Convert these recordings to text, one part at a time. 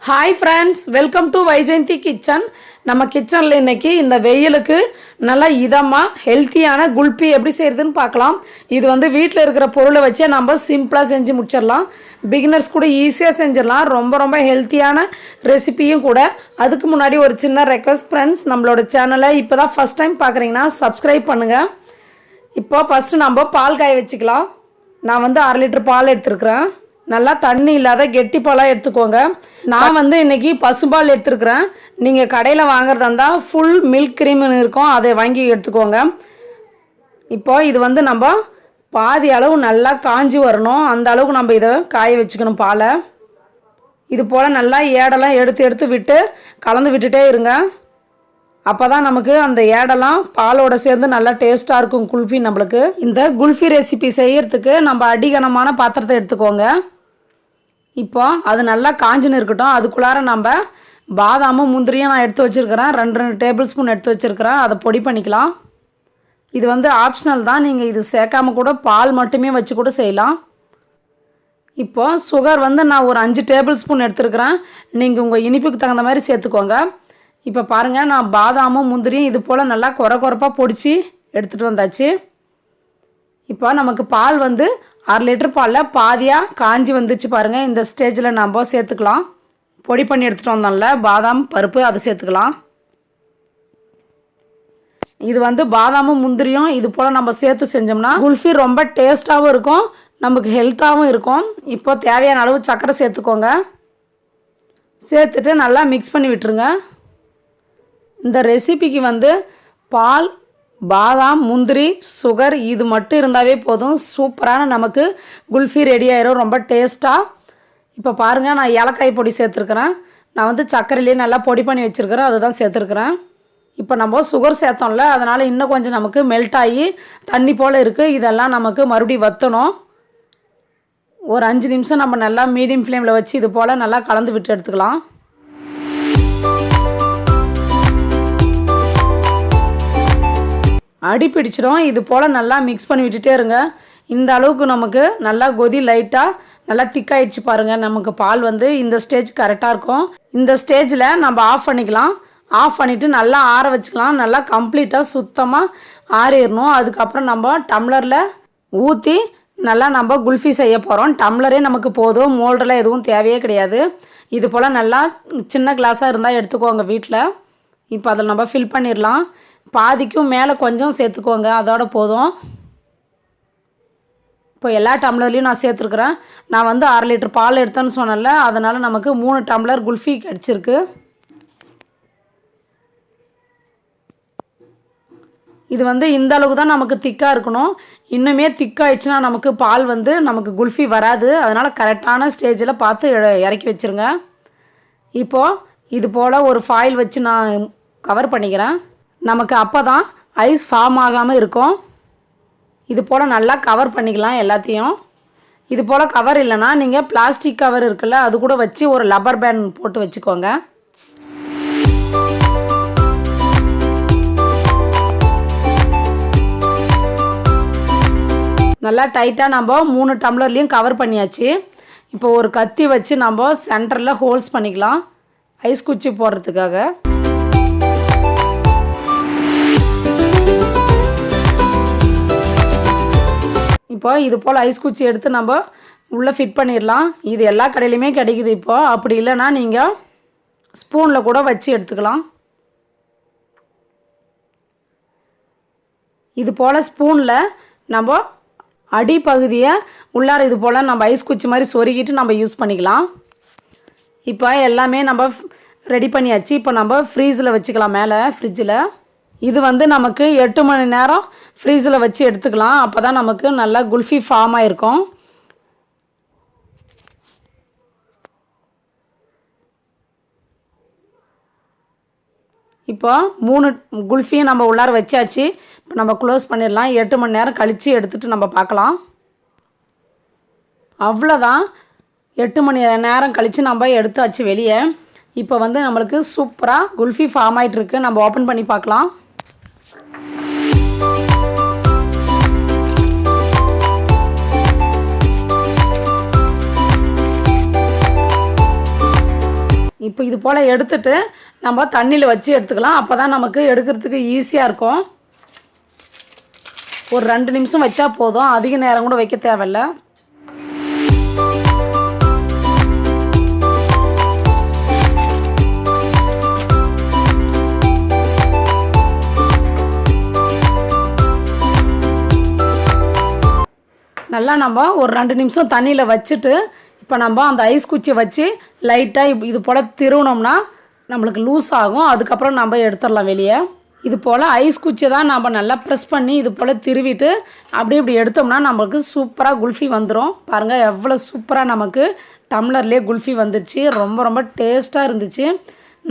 Hi friends, welcome to Vaijayanthi kitchen. நம்ம கிச்சனில் இன்றைக்கி இந்த வெயிலுக்கு நல்லா இதமாக ஹெல்த்தியான குல்பி எப்படி செய்கிறதுன்னு பார்க்கலாம். இது வந்து வீட்டில் இருக்கிற பொருளை வச்சே நம்ம சிம்பிளாக செஞ்சு முடிச்சிடலாம். பிகினர்ஸ் கூட ஈஸியாக செஞ்சிடலாம். ரொம்ப ரொம்ப ஹெல்த்தியான ரெசிபியும் கூட. அதுக்கு முன்னாடி ஒரு சின்ன ரெக்வஸ்ட் ஃப்ரெண்ட்ஸ், நம்மளோட சேனலை இப்போ தான் ஃபஸ்ட் டைம் பார்க்குறீங்கன்னா சப்ஸ்கிரைப் பண்ணுங்கள். இப்போ ஃபஸ்ட்டு நம்ம பால் காய வச்சுக்கலாம். நான் வந்து 1/2 லிட்டர் பால் எடுத்துருக்குறேன். நல்லா தண்ணி இல்லாத கெட்டி பாலாக எடுத்துக்கோங்க. நான் வந்து இன்றைக்கி பசுபால் எடுத்துருக்குறேன். நீங்கள் கடையில் வாங்குறதா இருந்தால் ஃபுல் மில்க் க்ரீம்னு இருக்கும், அதை வாங்கி எடுத்துக்கோங்க. இப்போ இது வந்து நம்ம பாதி அளவு நல்லா காஞ்சி வரணும். அந்த அளவுக்கு நம்ம இதை காய வச்சுக்கணும் பாலை. இது போல் நல்லா ஏடெல்லாம் எடுத்து விட்டு கலந்து விட்டுட்டே இருங்க. அப்போ தான் நமக்கு அந்த ஏடெல்லாம் பாலோட சேர்ந்து நல்லா டேஸ்ட்டாக இருக்கும் குல்ஃபி. நம்மளுக்கு இந்த குல்ஃபி ரெசிபி செய்கிறதுக்கு நம்ம அடிகனமான பாத்திரத்தை எடுத்துக்கோங்க. இப்போ அது நல்லா காஞ்சின்னு இருக்கட்டும். அதுக்குள்ளார நம்ம பாதாமும் முந்திரியும் நான் எடுத்து வச்சுருக்கிறேன். 2 டேபிள் ஸ்பூன் எடுத்து வச்சுருக்கிறேன். அதை பொடி பண்ணிக்கலாம். இது வந்து ஆப்ஷனல் தான், நீங்கள் இது சேர்க்காம கூட பால் மட்டுமே வச்சு கூட செய்யலாம். இப்போ சுகர் வந்து நான் ஒரு 5 டேபிள் ஸ்பூன் எடுத்துருக்கிறேன். நீங்கள் உங்கள் இனிப்புக்கு தகுந்த மாதிரி சேர்த்துக்கோங்க. இப்போ பாருங்கள், நான் பாதாமும் முந்திரியும் இது போல் நல்லா குறைப்பாக பொடிச்சு எடுத்துகிட்டு வந்தாச்சு. இப்போ நமக்கு பால் வந்து 1/2 லிட்டர் பாலில் பாதியாக காஞ்சி வந்துச்சு பாருங்கள். இந்த ஸ்டேஜில் நம்ம சேர்த்துக்கலாம். பொடி பண்ணி எடுத்துகிட்டு வந்தோம்ல பாதாம் பருப்பு, அதை சேர்த்துக்கலாம். இது வந்து பாதாமும் முந்திரியும் இது போல் நம்ம சேர்த்து செஞ்சோம்னா குல்ஃபி ரொம்ப டேஸ்ட்டாகவும் இருக்கும், நமக்கு ஹெல்த்தாகவும் இருக்கும். இப்போ தேவையான அளவு சர்க்கரை சேர்த்துக்கோங்க. சேர்த்துட்டு நல்லா மிக்ஸ் பண்ணி விட்டுருங்க. இந்த ரெசிபிக்கு வந்து பால், பாதாம், முந்திரி, சுகர் இது மட்டும் இருந்தாவே போதும். சூப்பரான நமக்கு குல்ஃபி ரெடி ஆயிரும், ரொம்ப டேஸ்ட்டாக. இப்போ பாருங்கள், நான் ஏலக்காய் பொடி சேர்த்துருக்குறேன். நான் வந்து சர்க்கரையிலே நல்லா பொடி பண்ணி வச்சுருக்கிறேன், அதுதான் சேர்த்துருக்குறேன். இப்போ நம்ம சுகர் சேர்த்தோம்ல, அதனால் இன்னும் கொஞ்சம் நமக்கு மெல்ட் ஆகி தண்ணி போல் இருக்குது. இதெல்லாம் நமக்கு மறுபடியும் வற்றணும். ஒரு 5 நிமிஷம் நம்ம நல்லா மீடியம் ஃப்ளேமில் வச்சு இது போல் நல்லா கலந்து விட்டு எடுத்துக்கலாம். அடி பிடிச்சிடும். இது போல் நல்லா மிக்ஸ் பண்ணி விட்டுட்டே இருங்க. இந்த அளவுக்கு நமக்கு நல்லா கொதி லைட்டாக நல்லா திக்காயிடுச்சு பாருங்கள். நமக்கு பால் வந்து இந்த ஸ்டேஜ் கரெக்டாக இருக்கும். இந்த ஸ்டேஜில் நம்ம ஆஃப் பண்ணிக்கலாம். ஆஃப் பண்ணிவிட்டு நல்லா ஆற வச்சுக்கலாம். நல்லா கம்ப்ளீட்டாக சுத்தமாக ஆறிடணும். அதுக்கப்புறம் நம்ம டம்ளரில் ஊற்றி நல்லா நம்ம குல்ஃபி செய்ய போகிறோம். டம்ளரே நமக்கு போதும், மோல்டெல்லாம் எதுவும் தேவையே கிடையாது. இது போல் நல்லா சின்ன கிளாஸாக இருந்தால் எடுத்துக்கோங்க வீட்டில். இப்போ அதில் நம்ம ஃபில் பண்ணிடலாம். பாதிக்கும் மேலே கொஞ்சம் சேர்த்துக்கோங்க, அதோட போதும். இப்போ எல்லா டம்ளர்லேயும் நான் சேர்த்துருக்குறேன். நான் வந்து 1/2 லிட்டர் பால் எடுத்தேன்னு சொன்னேன்ல, அதனால் நமக்கு 3 டம்ளர் குல்ஃபி கிடச்சிருக்கு. இது வந்து இந்த அளவுக்கு தான் நமக்கு திக்காக இருக்கணும். இன்னுமே திக்காகிடுச்சுன்னா நமக்கு பால் வந்து நமக்கு குல்ஃபி வராது. அதனால் கரெக்டான ஸ்டேஜில் பார்த்து இறக்கி வச்சுருங்க. இப்போது இது போல் ஒரு ஃபாயில் வச்சு நான் கவர் பண்ணிக்கிறேன். நமக்கு அப்போ தான் ஐஸ் ஃபார்ம் ஆகாமல் இருக்கும். இது போல் நல்லா கவர் பண்ணிக்கலாம் எல்லாத்தையும். இது போல் கவர் இல்லைன்னா நீங்கள் பிளாஸ்டிக் கவர் இருக்குல்ல, அது கூட வச்சு ஒரு லப்பர் பேண்ட் போட்டு வச்சுக்கோங்க. நல்லா டைட்டாக நம்ம 3 டம்ளர்லேயும் கவர் பண்ணியாச்சு. இப்போ ஒரு கத்தி வச்சு நம்ம சென்டரில் ஹோல்ஸ் பண்ணிக்கலாம் ஐஸ் குச்சி போடுறதுக்காக. இப்போ இது போல் ஐஸ் குச்சி எடுத்து நம்ம உள்ளே ஃபிட் பண்ணிடலாம். இது எல்லா கடையிலையுமே கிடைக்குது இப்போது. அப்படி இல்லைன்னா நீங்கள் ஸ்பூனில் கூட வச்சு எடுத்துக்கலாம். இது போல் ஸ்பூனில் நம்ம அடிப்பகுதியை உள்ளார இது போல் நம்ம ஐஸ் குச்சி மாதிரி சொருகிட்டு நம்ம யூஸ் பண்ணிக்கலாம். இப்போ எல்லாமே நம்ம ரெடி பண்ணியாச்சு. இப்போ நம்ம ஃப்ரீஸில் வச்சுக்கலாம், மேலே ஃப்ரிட்ஜில். இது வந்து நமக்கு 8 மணி நேரம் ஃப்ரீஸில் வச்சு எடுத்துக்கலாம். அப்போ தான் நமக்கு நல்லா குல்ஃபி ஃபார்ம் ஆகிருக்கும். இப்போ 3 குல்ஃபியும் நம்ம உள்ளார வச்சாச்சு. இப்போ நம்ம க்ளோஸ் பண்ணிடலாம். 8 மணி நேரம் கழித்து எடுத்துகிட்டு நம்ம பார்க்கலாம். அவ்வளோதான், 8 மணி நேரம் கழித்து நம்ம எடுத்தாச்சு வெளியே. இப்போ வந்து நம்மளுக்கு சூப்பராக குல்ஃபி ஃபார்ம் ஆகிட்டுருக்கு. நம்ம ஓப்பன் பண்ணி பார்க்கலாம். இப்போ இது போல் எடுத்துட்டு நம்ம தண்ணியில் வச்சு எடுத்துக்கலாம். அப்போ தான் நமக்கு எடுக்கிறதுக்கு ஈஸியாக இருக்கும். ஒரு 2 நிமிஷம் வச்சா போதும், அதிக நேரம் கூட வைக்க தேவையில்லை. நல்லா நம்ம ஒரு 2 நிமிஷம் தண்ணியில் வச்சுட்டு இப்போ நம்ம அந்த ஐஸ் குச்சியை வச்சு லைட்டாக இது போல் திருவினோம்னா நம்மளுக்கு லூஸ் ஆகும். அதுக்கப்புறம் நம்ம எடுத்துடலாம் வெளியே. இது போல் ஐஸ் குச்சியை தான் நம்ம நல்லா ப்ரெஸ் பண்ணி இது போல் திருவிட்டு இப்படி எடுத்தோம்னா நம்மளுக்கு சூப்பராக குல்ஃபி வந்துடும். பாருங்கள் எவ்வளோ சூப்பராக நமக்கு டம்ளர்லேயே குல்ஃபி வந்துடுச்சு. ரொம்ப ரொம்ப டேஸ்ட்டாக இருந்துச்சு.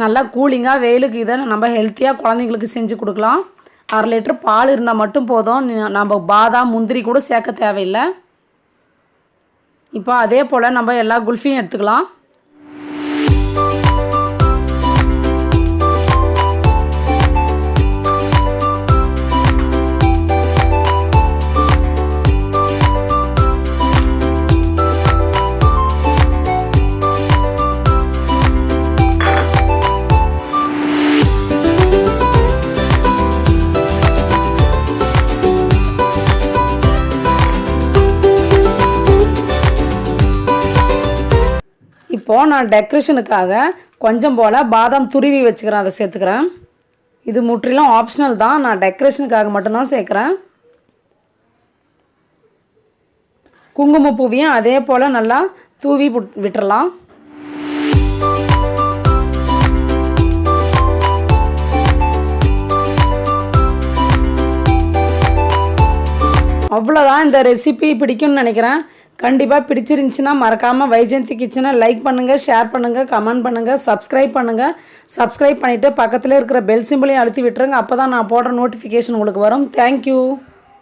நல்லா கூலிங்காக வெயிலுக்கு இதை நம்ம ஹெல்த்தியாக குழந்தைங்களுக்கு செஞ்சு கொடுக்கலாம். 1/2 லிட்டர் பால் இருந்தால் மட்டும் போதும். நம்ம பாதாம் முந்திரி கூட சேர்க்க தேவையில்லை. இப்போ அதே போல் நம்ம எல்லா குல்ஃபியும் எடுத்துக்கலாம். இப்போது நான் டெக்கரேஷனுக்காக கொஞ்சம் போல் பாதாம் துருவி வச்சுக்கிறேன், அதை சேர்த்துக்கிறேன். இது முற்றிலும் ஆப்ஷனல் தான், நான் டெக்கரேஷனுக்காக மட்டும்தான் சேர்க்குறேன். குங்குமப்பூவையும் அதே போல் நல்லா தூவி விட்டுறலாம். அவ்வளோதான். இந்த ரெசிபி பிடிக்கும்னு நினைக்கிறேன். கண்டிப்பாக பிடிச்சிருந்துச்சின்னா மறக்காமல் வைஜெயந்தி கிச்சனை லைக் பண்ணுங்கள், ஷேர் பண்ணுங்கள், கமெண்ட் பண்ணுங்கள், சப்ஸ்கிரைப் பண்ணுங்கள். சப்ஸ்கிரைப் பண்ணிவிட்டு பக்கத்தில் இருக்கிற பெல் சிம்பிளையும் அழுத்தி விட்டுருங்க. அப்போ தான் நான் போடுற நோட்டிஃபிகேஷன் உங்களுக்கு வரும். தேங்க்யூ.